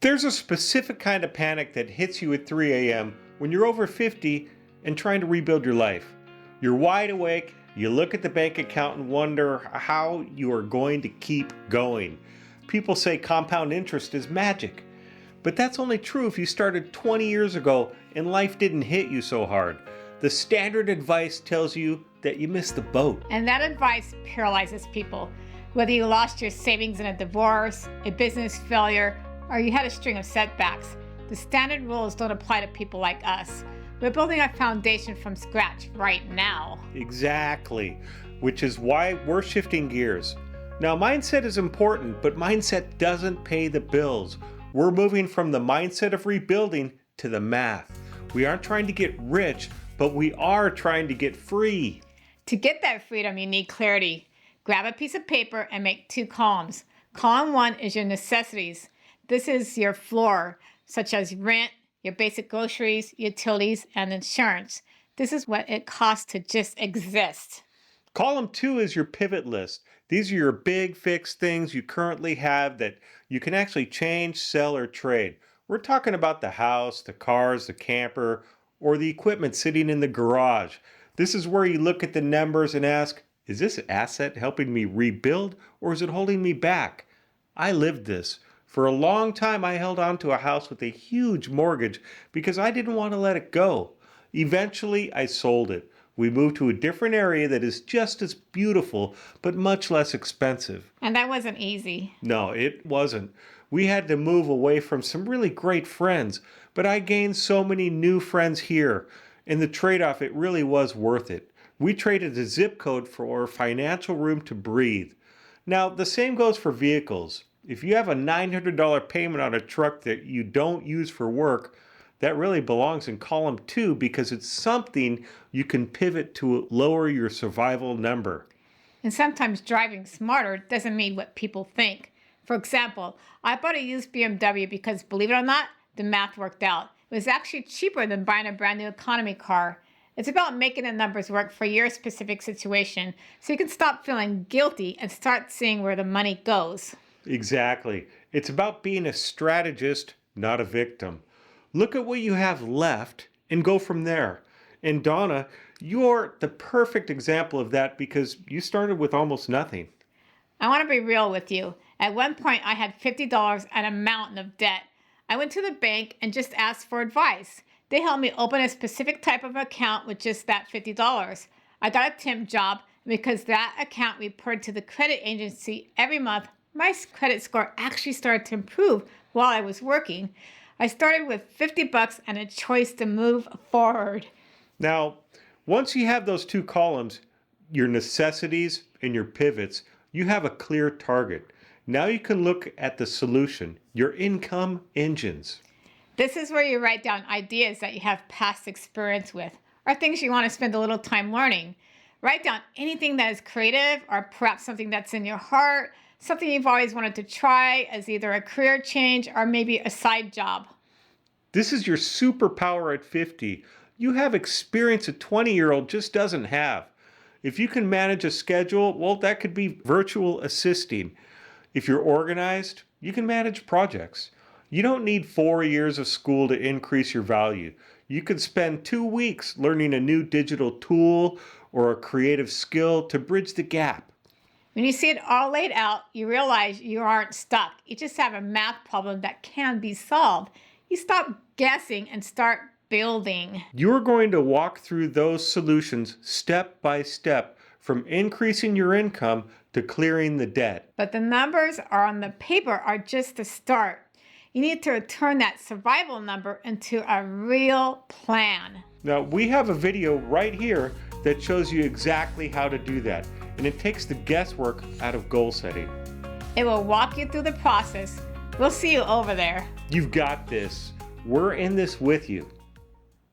There's a specific kind of panic that hits you at 3 a.m. when you're over 50 and trying to rebuild your life. You're wide awake, you look at the bank account and wonder how you are going to keep going. People say compound interest is magic, but that's only true if you started 20 years ago and life didn't hit you so hard. The standard advice tells you that you missed the boat. And that advice paralyzes people. Whether you lost your savings in a divorce, a business failure, or you had a string of setbacks, the standard rules don't apply to people like us. We're building our foundation from scratch right now. Exactly, which is why we're shifting gears. Now, mindset is important, but mindset doesn't pay the bills. We're moving from the mindset of rebuilding to the math. We aren't trying to get rich, but we are trying to get free. To get that freedom, you need clarity. Grab a piece of paper and make 2 columns. Column 1 is your necessities. This is your floor, such as rent, your basic groceries, utilities, and insurance. This is what it costs to just exist. Column 2 is your pivot list. These are your big fixed things you currently have that you can actually change, sell, or trade. We're talking about the house, the cars, the camper, or the equipment sitting in the garage. This is where you look at the numbers and ask, is this asset helping me rebuild or is it holding me back? I lived this. For a long time, I held on to a house with a huge mortgage because I didn't want to let it go. Eventually, I sold it. We moved to a different area that is just as beautiful, but much less expensive. And that wasn't easy. No, it wasn't. We had to move away from some really great friends, but I gained so many new friends here. In the trade-off, it really was worth it. We traded the zip code for financial room to breathe. Now, the same goes for vehicles. If you have a $900 payment on a truck that you don't use for work, that really belongs in column 2 because it's something you can pivot to lower your survival number. And sometimes driving smarter doesn't mean what people think. For example, I bought a used BMW because, believe it or not, the math worked out. It was actually cheaper than buying a brand new economy car. It's about making the numbers work for your specific situation so you can stop feeling guilty and start seeing where the money goes. Exactly. It's about being a strategist, not a victim. Look at what you have left and go from there. And Donna, you're the perfect example of that because you started with almost nothing. I want to be real with you. At one point, I had $50 and a mountain of debt. I went to the bank and just asked for advice. They helped me open a specific type of account with just that $50. I got a temp job because that account reported to the credit agency every month. My credit score actually started to improve while I was working. I started with $50 and a choice to move forward. Now, once you have those 2 columns, your necessities and your pivots, you have a clear target. Now you can look at the solution, your income engines. This is where you write down ideas that you have past experience with, or things you want to spend a little time learning. Write down anything that is creative, or perhaps something that's in your heart, something you've always wanted to try as either a career change or maybe a side job. This is your superpower at 50. You have experience a 20-year-old just doesn't have. If you can manage a schedule, well, that could be virtual assisting. If you're organized, you can manage projects. You don't need 4 years of school to increase your value. You could spend 2 weeks learning a new digital tool or a creative skill to bridge the gap. When you see it all laid out, you realize you aren't stuck. You just have a math problem that can be solved. You stop guessing and start building. You're going to walk through those solutions step by step, from increasing your income to clearing the debt. But the numbers are on the paper are just the start. You need to turn that survival number into a real plan. Now, we have a video right here that shows you exactly how to do that, and it takes the guesswork out of goal setting. It will walk you through the process. We'll see you over there. You've got this. We're in this with you.